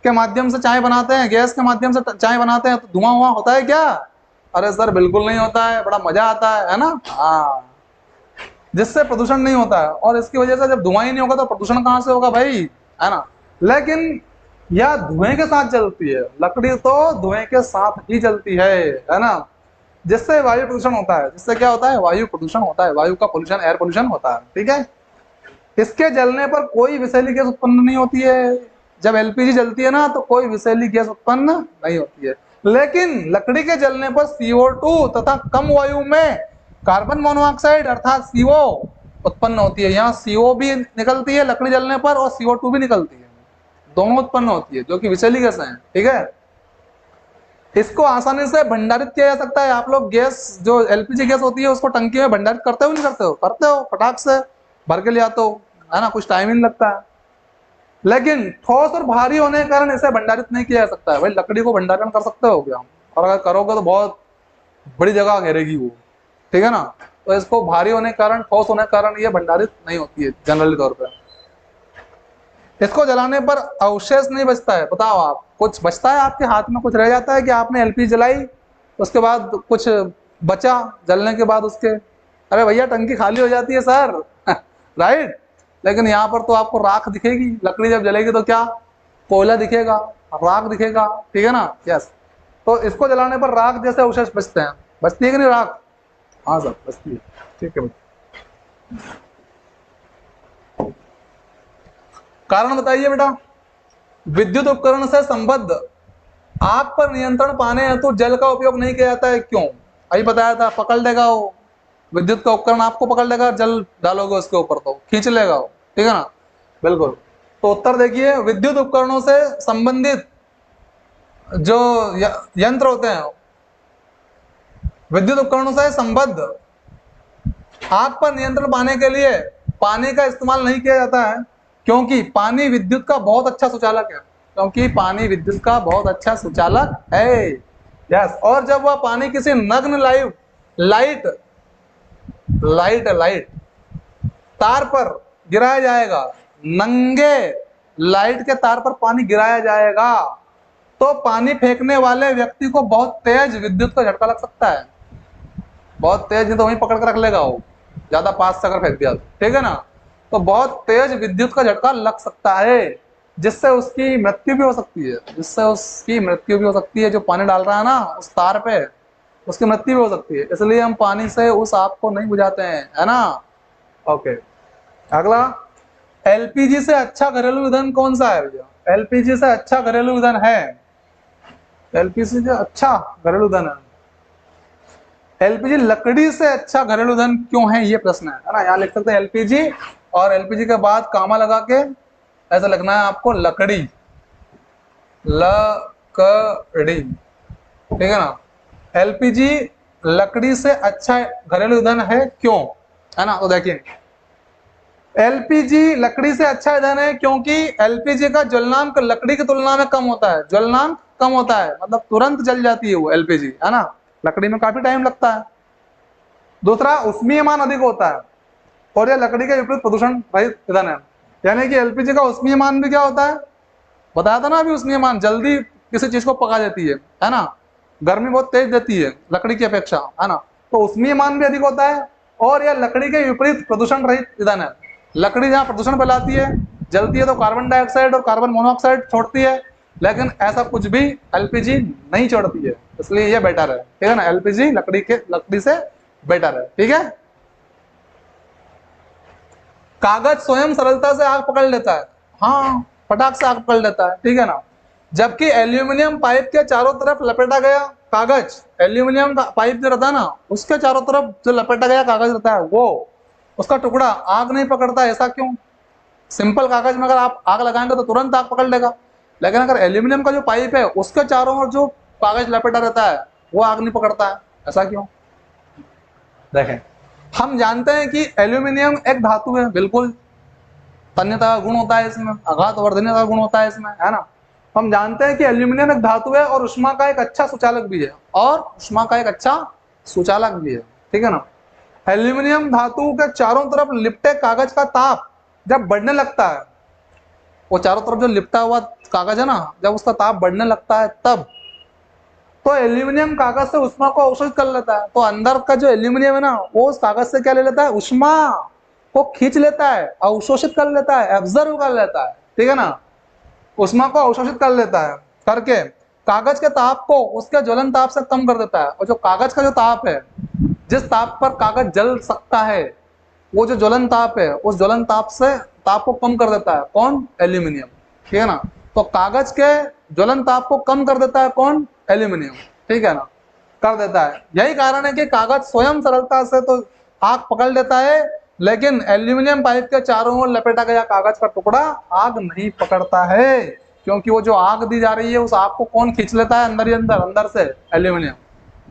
के माध्यम से चाय बनाते हैं, गैस के माध्यम से चाय बनाते हैं, तो धुआं हुआ होता है क्या? अरे सर बिल्कुल नहीं होता है, बड़ा मजा आता है ना। हाँ, जिससे प्रदूषण नहीं होता है, और इसकी वजह से जब धुआं ही नहीं होगा तो प्रदूषण कहां से होगा भाई, है ना। लेकिन यह धुएं के साथ जलती है, लकड़ी तो धुएं के साथ ही जलती है ना, जिससे वायु प्रदूषण होता है। जिससे क्या होता है? वायु प्रदूषण होता है, वायु का पोल्यूशन, एयर पोल्यूशन होता है। ठीक है, इसके जलने पर कोई विषैली गैस उत्पन्न नहीं होती है। जब एलपीजी जलती है ना, तो कोई विषैली गैस उत्पन्न नहीं होती है। लेकिन लकड़ी के जलने पर CO2 तथा कम वायु में कार्बन मोनोऑक्साइड अर्थात CO उत्पन्न होती है। यहाँ CO भी निकलती है लकड़ी जलने पर, और CO2 भी निकलती है, दोनों उत्पन्न होती है, जो कि विषैली गैस है। ठीक है, इसको आसानी से भंडारित किया जा सकता है। आप लोग गैस, जो एलपीजी गैस होती है, उसको टंकी में भंडारित करते हो नहीं करते हो? करते हो, फटाक से भर के ले आते हो, है ना, कुछ टाइम ही नहीं लगता है। लेकिन ठोस और भारी होने के कारण इसे भंडारित नहीं किया जा सकता है। भाई लकड़ी को भंडारण कर सकते हो क्या? और अगर करोगे तो बहुत बड़ी जगह घेरेगी वो। ठीक है ना, तो इसको भारी होने के कारण, ठोस होने के कारण ये भंडारित नहीं होती है जनरली तौर पर। इसको जलाने पर अवशेष नहीं बचता है। बताओ आप, कुछ बचता है आपके हाथ में, कुछ रह जाता है कि आपने एलपीजी जलाई, उसके बाद कुछ बचा जलने के बाद उसके? अरे भैया टंकी खाली हो जाती है सर राइट। लेकिन यहाँ पर तो आपको राख दिखेगी, लकड़ी जब जलेगी तो क्या? कोयला दिखेगा, राख दिखेगा। ठीक है ना, यस। तो इसको जलाने पर राख जैसे अवशेष बचते हैं। बचती है कि नहीं राख? हाँ सर बचती है। ठीक है, कारण बताइए बेटा। विद्युत उपकरण से संबद्ध आग पर नियंत्रण पाने हेतु जल का उपयोग नहीं किया जाता है, क्यों? अभी बताया था, पकड़ लेगा वो, विद्युत का उपकरण आपको पकड़ लेगा, जल डालोगे उसके ऊपर तो खींच लेगा वो। ठीक है ना, बिल्कुल। तो उत्तर देखिए, विद्युत उपकरणों से संबंधित जो यंत्र होते हैं, विद्युत उपकरणों से संबद्ध आग पर नियंत्रण पाने के लिए पानी का इस्तेमाल नहीं किया जाता है, क्योंकि पानी विद्युत का बहुत अच्छा सुचालक है। क्योंकि पानी विद्युत का बहुत अच्छा सुचालक है, यस। और जब वह पानी किसी नग्न लाइट तार पर गिराया जाएगा, नंगे लाइट के तार पर पानी गिराया जाएगा, तो पानी फेंकने वाले व्यक्ति को बहुत तेज विद्युत का झटका लग सकता है। बहुत तेज, नहीं तो वहीं पकड़ कर रख लेगा वो, ज्यादा पास से अगर फेंक दिया। ठीक है ना, तो बहुत तेज विद्युत का झटका लग सकता है, जिससे उसकी मृत्यु भी हो सकती है। जो पानी डाल रहा है ना उस तार पे, उसकी मृत्यु भी हो सकती है। इसलिए हम पानी से उस आग को नहीं बुझाते हैं, है ना। ओके, अगला, एलपीजी से अच्छा घरेलू ईंधन कौन सा है भैया? एलपीजी से अच्छा घरेलू ईंधन है, एलपीजी से अच्छा घरेलू ईंधन है। एलपीजी लकड़ी से अच्छा घरेलू ईंधन क्यों है, ये प्रश्न है ना। यहाँ लिख सकते हैं एलपीजी, और एलपीजी के बाद कामा लगा के ऐसा लिखना है आपको, लकड़ी, ठीक है ना। एलपीजी लकड़ी से अच्छा घरेलू ईंधन है, क्यों, है ना। तो देखिए, एलपीजी लकड़ी से अच्छा ईंधन है क्योंकि एलपीजी का ज्वलनांक लकड़ी की तुलना में कम होता है। ज्वलनांक कम होता है, मतलब तुरंत जल जाती है वो एलपीजी, है ना। लकड़ी में काफी टाइम लगता है। दूसरा, उष्मीय मान अधिक होता है, और यह लकड़ी के विपरीत प्रदूषण रहित ईंधन है। यानी कि एलपीजी का उष्मीय मान भी क्या होता है, बताया था ना अभी, उष्मीय मान जल्दी किसी चीज को पका देती है ना, गर्मी बहुत तेज देती है लकड़ी की अपेक्षा, है ना। तो उष्मीय मान भी अधिक होता है, और यह लकड़ी के विपरीत प्रदूषण रहित ईंधन है। लकड़ी जहाँ प्रदूषण फैलाती है, जलती है तो कार्बन डाइऑक्साइड और कार्बन मोनोऑक्साइड छोड़ती है, लेकिन ऐसा कुछ भी एलपीजी नहीं छोड़ती है, इसलिए ये बेटर है। ठीक है ना, एलपीजी लकड़ी से बेटर है। ठीक है, कागज स्वयं सरलता से आग पकड़ लेता है, हाँ फटाक से आग पकड़ लेता है। ठीक है ना, जबकि एल्यूमिनियम पाइप के चारों तरफ लपेटा गया कागज, एल्यूमिनियम का पाइप जो रहता है ना, उसके चारों तरफ जो लपेटा गया कागज रहता है, वो उसका टुकड़ा आग नहीं पकड़ता। ऐसा क्यों? सिंपल कागज में अगर आप आग लगाएंगे तो तुरंत आग पकड़ लेगा, लेकिन अगर एल्यूमिनियम का जो पाइप है उसके चारों ओर जो कागज लपेटा रहता है वो आग नहीं पकड़ता है। ऐसा क्यों? देखें, हम जानते हैं कि एल्यूमिनियम एक धातु है, बिल्कुल तन्यता का गुण होता है इसमें, आघात वर्धनीयता का गुण होता है इसमें, है ना। हम जानते हैं कि एल्यूमिनियम एक धातु है और ऊष्मा का एक अच्छा सुचालक भी है, और ऊष्मा का एक अच्छा सुचालक भी है, ठीक है ना। एल्यूमिनियम धातु के चारों तरफ लिपटे कागज का ताप जब बढ़ने लगता है, वो चारों तरफ जो लिपटा हुआ कागज है ना, जब उसका ताप बढ़ने लगता है तब तो एल्यूमिनियम कागज से ऊष्मा को अवशोषित कर लेता है। तो अंदर का जो एल्यूमिनियम है ना, वो उस कागज से क्या ले लेता है, ऊष्मा को खींच लेता है, अवशोषित कर लेता है, एब्जर्व कर लेता है, ठीक है ना। ऊष्मा को अवशोषित कर लेता है, करके कागज के ताप को उसके ज्वलन ताप से कम कर देता है। और जो कागज का जो ताप है, जिस ताप पर कागज जल सकता है, वो जो ज्वलन ताप है, उस ज्वलन ताप से ताप को कम कर देता है कौन, एल्यूमिनियम, ठीक है ना। तो कागज के ज्वलन ताप को कम कर देता है कौन, एल्यूमिनियम, ठीक है ना, कर देता है। यही कारण है कि कागज स्वयं सरलता से तो आग पकड़ लेता है, लेकिन एल्यूमिनियम पाइप के चारों ओर लपेटा गया कागज का टुकड़ा आग नहीं पकड़ता है, क्योंकि वो जो आग दी जा रही है उस आग को कौन खींच लेता है, अंदर ही अंदर से एल्यूमिनियम,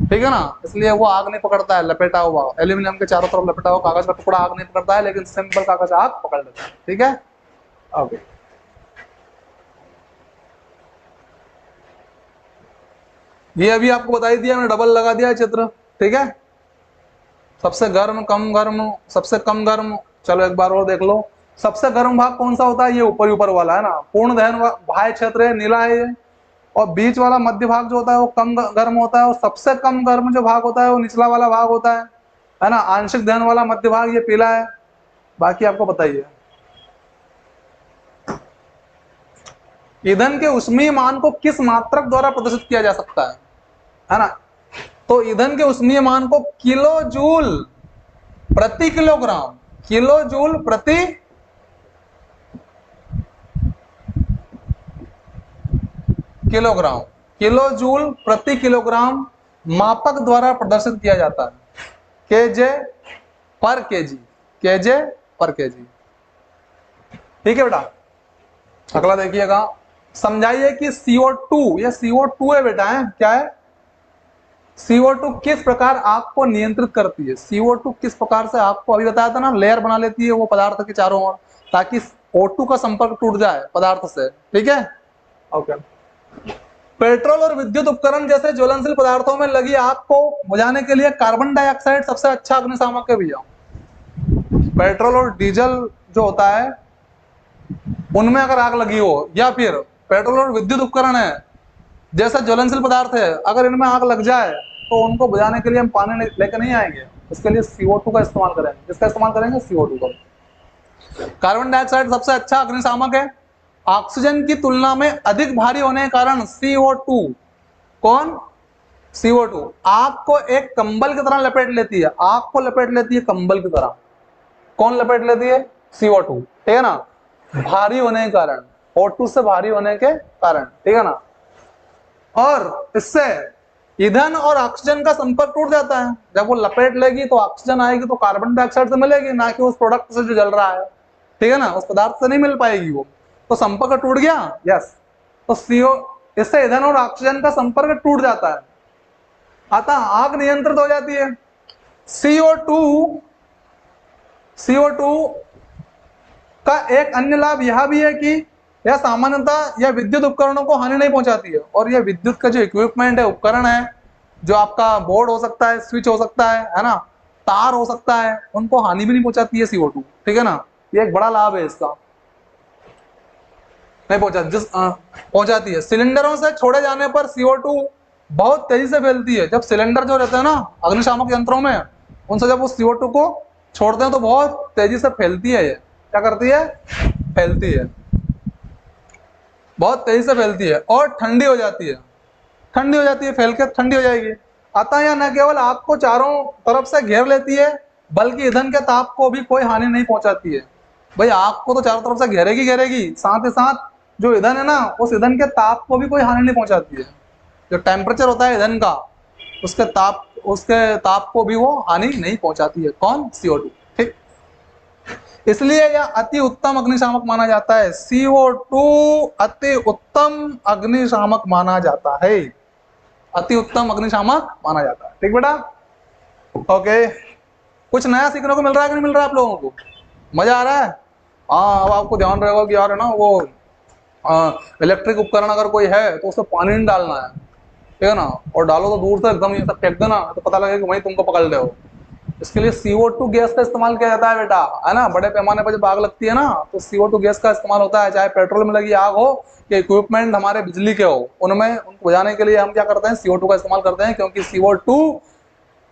ठीक है ना। इसलिए वो आग नहीं पकड़ता है, लपेटा हुआ एल्यूमिनियम के चारों तरफ लपेटा हुआ कागज का टुकड़ा आग नहीं पकड़ता है, लेकिन सिंपल कागज आग पकड़ लेता है, ठीक है। ओके, ये अभी आपको बता ही दिया मैंने, डबल लगा दिया चित्र, ठीक है। सबसे गर्म, कम गर्म, सबसे कम गर्म, चलो एक बार और देख लो। सबसे गर्म भाग कौन सा होता है, ये ऊपर ऊपर वाला है ना, पूर्ण दहन बाह्य क्षेत्र है, नीला है ये। और बीच वाला मध्य भाग जो होता है वो कम गर्म होता है, और सबसे कम गर्म जो भाग होता है वो निचला वाला भाग होता है ना। आंशिक दहन वाला मध्य भाग ये पीला है। बाकी आपको बताइए, ईंधन के ऊष्मीय मान को किस मात्रक द्वारा प्रदर्शित किया जा सकता है ना। तो ईंधन के ऊष्मीय मान को किलो जूल प्रति किलोग्राम, किलो जूल प्रति किलोग्राम, किलो जूल प्रति किलोग्राम मापक द्वारा प्रदर्शित किया जाता है, केजे पर केजी, केजे पर केजी, ठीक है बेटा। अगला देखिएगा, समझाइए कि CO2, ये CO2 है बेटा, है क्या है, CO2 किस प्रकार आग को नियंत्रित करती है। CO2 किस प्रकार से आग को, अभी बताया था ना, लेयर बना लेती है वो पदार्थ के चारों ओर, ताकि O2 का संपर्क टूट जाए पदार्थ से, ठीक है। ओके, पेट्रोल और विद्युत उपकरण जैसे ज्वलनशील पदार्थों में लगी आग को बुझाने के लिए कार्बन डाइऑक्साइड सबसे अच्छा अग्निशामक है भैया। पेट्रोल और डीजल जो होता है उनमें अगर आग लगी हो, या फिर पेट्रोल और विद्युत उपकरण है जैसा ज्वलनशील पदार्थ है, अगर इनमें आग लग जाए तो उनको बुझाने के लिए हम पानी लेकर नहीं आएंगे, उसके लिए CO2 का इस्तेमाल करेंगे। किसका इस्तेमाल करेंगे, CO2 का। कार्बन डाइऑक्साइड सबसे अच्छा अग्निशामक है, ऑक्सीजन की तुलना में अधिक भारी होने के कारण CO2, कौन, CO2 आग को एक कंबल की तरह लपेट लेती है, आग को लपेट लेती है कंबल की तरह। कौन लपेट लेती है, CO2, ठीक है ना, भारी होने के कारण, O2 से भारी होने के कारण, ठीक है ना। और इससे ईंधन और ऑक्सीजन का संपर्क टूट जाता है। जब वो लपेट लेगी तो ऑक्सीजन आएगी तो कार्बन डाइऑक्साइड से मिलेगी, ना कि उस प्रोडक्ट से जो जल रहा है, ठीक है ना, उस पदार्थ से नहीं मिल पाएगी वो, तो संपर्क टूट गया, यस। तो इससे ईंधन और ऑक्सीजन का संपर्क टूट जाता है, अतः आग नियंत्रित हो जाती है। CO2 का एक अन्य लाभ यह भी है कि यह सामान्यतः यह विद्युत उपकरणों को हानि नहीं पहुंचाती है, और यह विद्युत का जो इक्विपमेंट है, उपकरण है, जो आपका बोर्ड हो सकता है, स्विच हो सकता है ना, तार हो सकता है, उनको हानि भी नहीं पहुंचाती है CO2, ठीक है ना। ये एक बड़ा लाभ है इसका, नहीं पहुंचाती है। सिलेंडरों से छोड़े जाने पर CO2 बहुत तेजी से फैलती है। जब सिलेंडर जो रहते हैं ना अग्निशामक यंत्रों में, उनसे जब उस CO2 को छोड़ते हैं तो बहुत तेजी से फैलती है। ये क्या करती है, फैलती है, बहुत तेजी से फैलती है, और ठंडी हो जाती है, ठंडी हो जाती है, फैल के ठंडी हो जाएगी। अतः यह न केवल आग को चारों तरफ से घेर लेती है, बल्कि ईंधन के ताप को भी कोई हानि नहीं पहुंचाती है। भाई आग को तो चारों तरफ से घेरेगी घेरेगी, साथ ही साथ जो ईंधन है ना, उस ईंधन के ताप को भी कोई हानि नहीं पहुंचाती है। जो टेम्परेचर होता है ईंधन का, उसके ताप को भी वो हानि नहीं पहुंचाती है, कौन, CO2, ठीक। इसलिए यह अति उत्तम अग्निशामक माना जाता है। CO2 अति उत्तम अग्निशामक माना जाता है, अति उत्तम अग्निशामक माना जाता है, ठीक बेटा। ओके, कुछ नया सीखने को मिल रहा है कि नहीं मिल रहा है आप लोगों को, मजा आ रहा है। हाँ, अब आपको ध्यान रहेगा कि यार है ना वो इलेक्ट्रिक उपकरण अगर कोई है तो उसमें पानी नहीं डालना है, ठीक है ना, और डालो तो दूर से एकदम ये सब फेंक देना तो पता लगेगा कि वहीं तुमको पकड़ ले हो। इसके लिए CO2 गैस का इस्तेमाल किया जाता है बेटा, है ना। बड़े पैमाने पर जब आग लगती है ना तो CO2 गैस का इस्तेमाल होता है, चाहे पेट्रोल में लगी आग हो या इक्विपमेंट हमारे बिजली के हो, उनमें उनको बुझाने के लिए हम क्या करते हैं, CO2 का इस्तेमाल करते हैं, क्योंकि CO2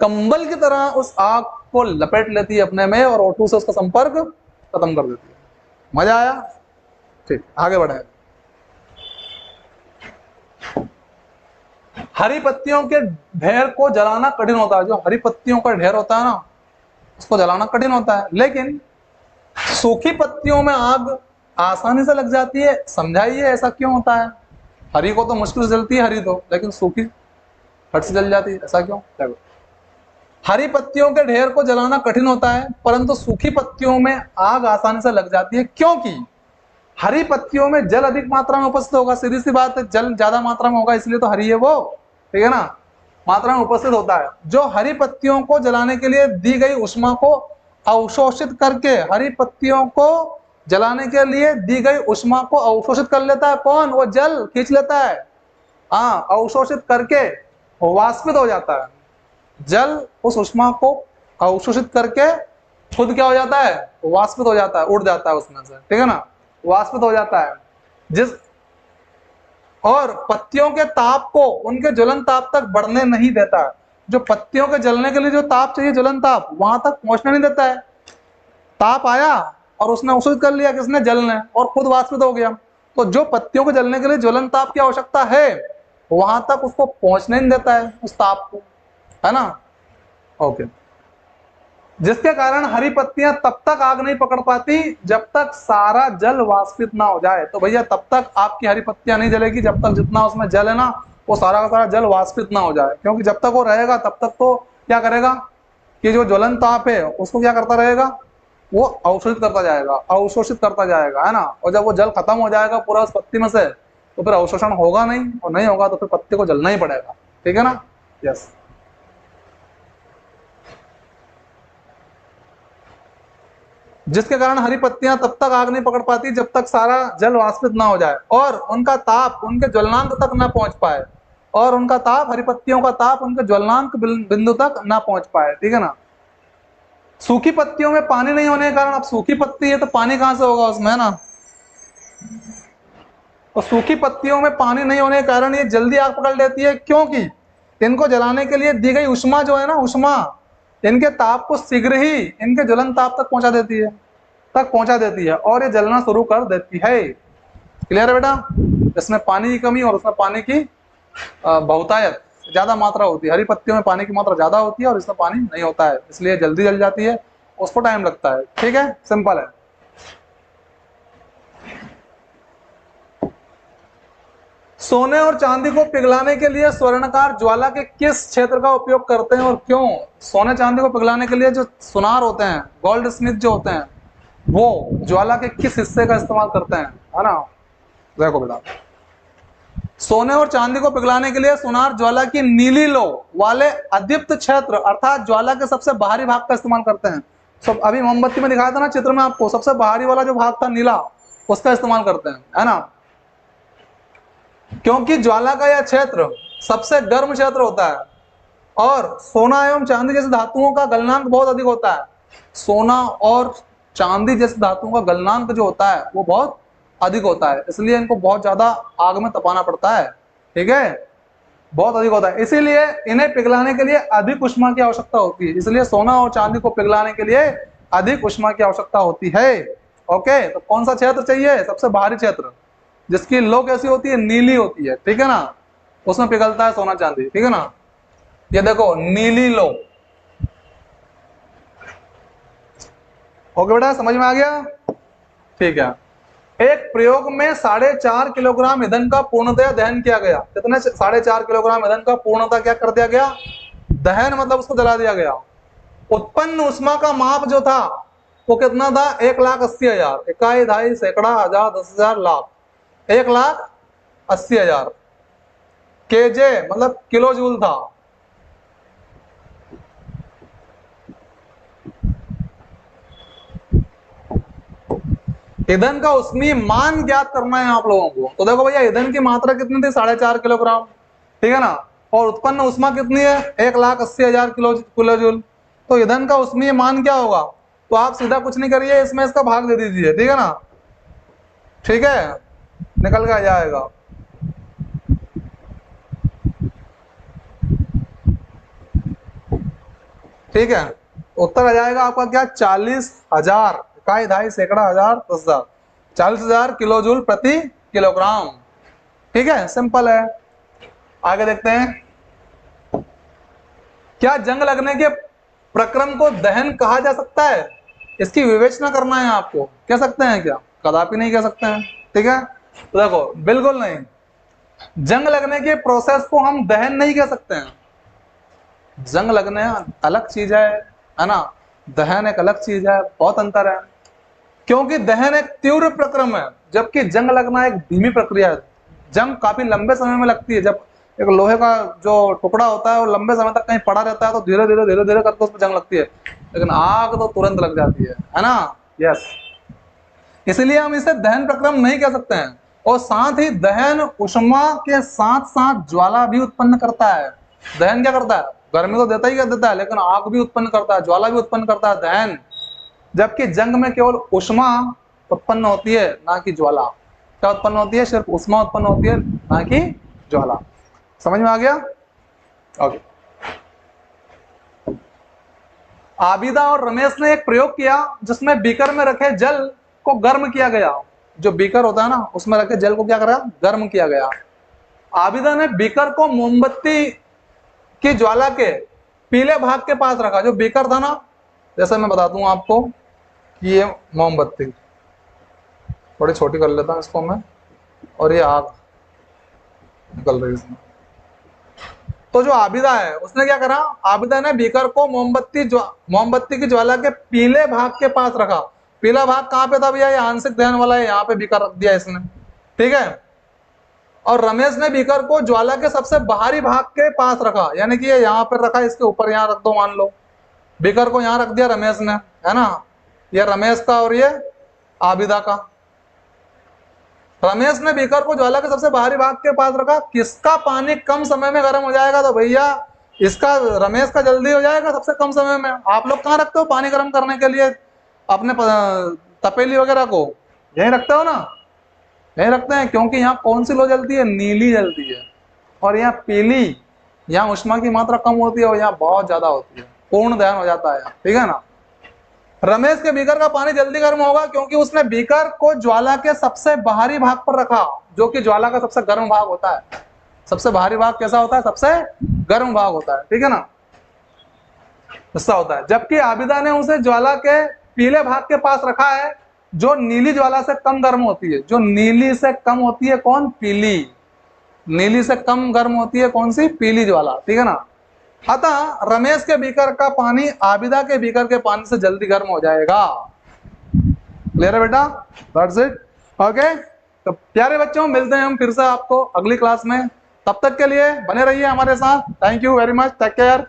कंबल की तरह उस आग को लपेट लेती है अपने में और O2 से उसका संपर्क खत्म कर देती है। मजा आया? ठीक, आगे बढ़े। हरी पत्तियों के ढेर को जलाना कठिन होता है। जो हरी पत्तियों का ढेर होता है ना उसको जलाना कठिन होता है, लेकिन सूखी पत्तियों में आग आसानी से लग जाती है। समझाइए ऐसा क्यों होता है? हरी को तो मुश्किल से जलती है हरी तो, लेकिन सूखी फट से जल जाती है, ऐसा क्यों? देखो, हरी पत्तियों के ढेर को जलाना कठिन होता है परंतु सूखी पत्तियों में आग आसानी से लग जाती है, क्योंकि हरी पत्तियों में जल अधिक मात्रा में उपस्थित होगा। सीधी सी बात है, जल ज्यादा मात्रा में होगा, इसलिए तो हरी है वो, ठीक है ना, मात्रा में उपस्थित होता है। जो हरी पत्तियों को जलाने के लिए दी गई उष्मा को अवशोषित करके, हरी पत्तियों को जलाने के लिए दी गई उष्मा को अवशोषित कर लेता है कौन? वो जल खींच लेता है। हाँ, अवशोषित करके वाष्पित हो जाता है। जल उस उष्मा को अवशोषित करके खुद क्या हो जाता है? वाष्पित हो जाता है, उड़ जाता है उसमें से, ठीक है ना, वाष्पित हो जाता है। जिस और पत्तियों के ताप को उनके ज्वलन ताप तक बढ़ने नहीं देता है। जो पत्तियों के जलने के लिए जो ताप चाहिए, ज्वलन ताप, वहां तक पहुंचने नहीं देता है। ताप आया और उसने अवशोषित कर लिया किसने? जल ने, और खुद वाष्पित हो गया। तो जो पत्तियों को जलने के लिए ज्वलन ताप की आवश्यकता है वहां तक उसको पहुंचने नहीं देता है उस ताप को, है ना। ओके, जिसके कारण हरी पत्तियां तब तक आग नहीं पकड़ पाती जब तक सारा जल वाष्पित ना हो जाए। तो भैया तब तक आपकी हरी पत्तियां नहीं जलेगी जब तक जितना उसमें जल है ना वो सारा का सारा जल वाष्पित ना हो जाए, क्योंकि जब तक वो रहेगा तब तक तो क्या करेगा कि जो ज्वलन ताप है उसको क्या करता रहेगा? वो अवशोषित करता जाएगा, अवशोषित करता जाएगा, है ना। और जब वो जल खत्म हो जाएगा पूरा उस पत्ती में से तो फिर अवशोषण होगा नहीं, और नहीं होगा तो फिर पत्ती को जलना ही पड़ेगा, ठीक है ना। यस, जिसके कारण हरी पत्तियां तब तक आग नहीं पकड़ पाती जब तक सारा जल वाष्पित ना हो जाए और उनका ताप उनके ज्वलनांक तक ना पहुंच पाए, और उनका ताप, हरी पत्तियों का ताप उनके ज्वलनांक बिंदु तक ना पहुंच पाए, ठीक है ना। सूखी पत्तियों में पानी नहीं होने के कारण, अब सूखी पत्ती है तो पानी कहां से होगा उसमें, है ना। तो सूखी पत्तियों में पानी नहीं होने के कारण ये जल्दी आग पकड़ लेती है, क्योंकि इनको जलाने के लिए दी गई उष्मा जो है ना, उष्मा इनके ताप को शीघ्र ही इनके ज्वलन ताप तक पहुंचा देती है और ये जलना शुरू कर देती है। क्लियर है बेटा? इसमें पानी की कमी और उसमें पानी की बहुतायत ज्यादा मात्रा होती है। हरी पत्तियों में पानी की मात्रा ज्यादा होती है और इसमें पानी नहीं होता है, इसलिए जल्दी जल जाती है, उसको टाइम लगता है, ठीक है, सिंपल है। सोने और चांदी को पिघलाने के लिए स्वर्णकार ज्वाला के किस क्षेत्र का उपयोग करते हैं और क्यों? सोने चांदी को पिघलाने के लिए जो सुनार होते हैं, गोल्ड स्मिथ जो होते हैं, वो ज्वाला के किस हिस्से का इस्तेमाल करते हैं, है ना। देखो बेटा, सोने और चांदी को पिघलाने के लिए सुनार ज्वाला की नीली लो वाले अदीप्त क्षेत्र अर्थात ज्वाला के सबसे बाहरी भाग का इस्तेमाल करते हैं। सब अभी मोमबत्ती में दिखाया था ना चित्र में आपको, सबसे बाहरी वाला जो भाग था नीला, उसका इस्तेमाल करते हैं, है ना। क्योंकि ज्वाला का यह क्षेत्र सबसे गर्म क्षेत्र होता है और सोना एवं चांदी जैसे धातुओं का गलनांक बहुत अधिक होता है। सोना और चांदी जैसे धातुओं का गलनांक जो होता है वो बहुत अधिक होता है, इसलिए इनको बहुत ज्यादा आग में तपाना पड़ता है, ठीक है, बहुत अधिक होता है, इसीलिए इन्हें पिघलाने के लिए अधिक उष्मा की आवश्यकता होती है। इसलिए सोना और चांदी को पिघलाने के लिए अधिक उष्मा की आवश्यकता होती है। ओके, तो कौन सा क्षेत्र चाहिए? सबसे बाहरी क्षेत्र, जिसकी लो कैसी होती है? नीली होती है, ठीक है ना, उसमें पिघलता है सोना चांदी, ठीक है ना। ये देखो नीली लो। ओके बेटा, समझ में आ गया? ठीक है। एक प्रयोग में 4.5 किलोग्राम ईंधन का पूर्णतया दहन किया गया। कितने? 4.5 किलोग्राम ईंधन का पूर्णतः क्या कर दिया गया? दहन, मतलब उसको जला दिया गया। उत्पन्न उष्मा का माप जो था वो कितना था? 1,80,000। इकाई, ढाई, सैकड़ा, हजार, 10,000, लाख। 1,80,000 केजे मतलब किलो जूल था। ईंधन का ऊष्मीय मान ज्ञात करना है आप लोगों को। तो देखो भैया, ईंधन की मात्रा कितनी थी, 4.5 किलोग्राम, ठीक है ना, और उत्पन्न ऊष्मा कितनी है, 1,80,000 किलोजूल। तो ईंधन का ऊष्मीय मान क्या होगा, तो आप सीधा कुछ नहीं करिए, इसमें इसका भाग दे दीजिए, ठीक है ना, ठीक है, निकल के आ जाएगा। ठीक है, उत्तर आ जाएगा आपका क्या, 40,000, इकाई, ढाई, सैकड़ा, हजार, 10,000, 40,000 किलोजूल प्रति किलोग्राम। ठीक है, सिंपल है। आगे देखते हैं, क्या जंग लगने के प्रक्रम को दहन कहा जा सकता है, इसकी विवेचना करना है आपको। कह सकते हैं क्या, कदापि नहीं कह सकते हैं, ठीक है। तो देखो, बिल्कुल नहीं, जंग लगने के प्रोसेस को हम दहन नहीं कह सकते हैं। जंग लगने अलग चीज है ना, दहन एक अलग चीज है, बहुत अंतर है। क्योंकि दहन एक तीव्र प्रक्रम है, जबकि जंग लगना एक धीमी प्रक्रिया है। जंग काफी लंबे समय में लगती है। जब एक लोहे का जो टुकड़ा होता है वो लंबे समय तक कहीं पड़ा रहता है तो धीरे धीरे धीरे धीरे करके उसमें जंग लगती है, लेकिन आग तो तुरंत लग जाती है ना। यस, इसलिए हम इसे दहन प्रक्रम नहीं कह सकते हैं। और साथ ही दहन ऊष्मा के साथ साथ ज्वाला भी उत्पन्न करता है। दहन क्या करता है, गर्मी तो देता ही देता है, लेकिन आग भी उत्पन्न करता है, ज्वाला भी उत्पन्न करता है दहन। जबकि जंग में केवल ऊष्मा उत्पन्न होती है, ना कि ज्वाला। क्या उत्पन्न होती है, सिर्फ ऊष्मा उत्पन्न होती है, ना कि ज्वाला। समझ में आ गया? ओके। आबिदा और रमेश ने एक प्रयोग किया जिसमें बीकर में रखे जल को गर्म किया गया। जो बीकर होता है ना, उसमें रखे जल को क्या करा, गर्म किया गया। आबिदा ने बीकर को मोमबत्ती की ज्वाला के पीले भाग के पास रखा। जो बीकर था ना, जैसे मैं बता दूं आपको कि ये मोमबत्ती, थोड़ी छोटी कर लेता हूं इसको मैं, और ये आग निकल रही है इसमें। तो जो आबिदा है उसने क्या करा, आबिदा ने बीकर को मोमबत्ती की ज्वाला के पीले भाग के पास रखा। पीला भाग कहाँ पे था भैया, ये आंशिक दहन वाला है, यहाँ पे बीकर रख दिया इसने, ठीक है। और रमेश ने बीकर को ज्वाला के सबसे बाहरी भाग के पास रखा, यानी कि ये यहाँ पर रखा, इसके ऊपर यहाँ रख दो, मान लो बीकर को यहाँ रख दिया रमेश ने, है ना, ये रमेश का और ये आबिदा का। रमेश ने बीकर को ज्वाला के सबसे बाहरी भाग के पास रखा। किसका पानी कम समय में गर्म हो जाएगा, तो भैया इसका, रमेश का जल्दी हो जाएगा सबसे कम समय में। आप लोग कहाँ रखते हो पानी गर्म करने के लिए अपने तपेली वगैरह को, यहीं रखते हो ना, यहीं रखते हैं। क्योंकि यहाँ कौन सी लो जलती है, नीली जलती है, और यहाँ पीली, यहाँ ऊष्मा की मात्रा कम होती है और यहाँ बहुत ज्यादा होती है, पूर्ण दहन हो जाता है, ठीक है ना। रमेश के बीकर का पानी जल्दी गर्म होगा क्योंकि उसने बीकर को ज्वाला के सबसे बाहरी भाग पर रखा, जो कि ज्वाला का सबसे गर्म भाग होता है। सबसे बाहरी भाग कैसा होता है, सबसे गर्म भाग होता है, ठीक है ना, ऐसा होता है। जबकि आबिदा ने उसे ज्वाला के पीले भाग के पास रखा है, जो नीली ज्वाला से कम गर्म होती है। जो नीली से कम होती है, कौन, पीली। नीली से कम गर्म होती है कौन सी, पीली ज्वाला, ठीक है ना। अतः रमेश के बीकर का पानी आबिदा के बीकर के पानी से जल्दी गर्म हो जाएगा। क्लियर है बेटा, दैट्स इट, ओके। तो प्यारे बच्चों, मिलते हैं हम फिर से आपको अगली क्लास में। तब तक के लिए बने रहिए हमारे साथ। Thank you very much, take care.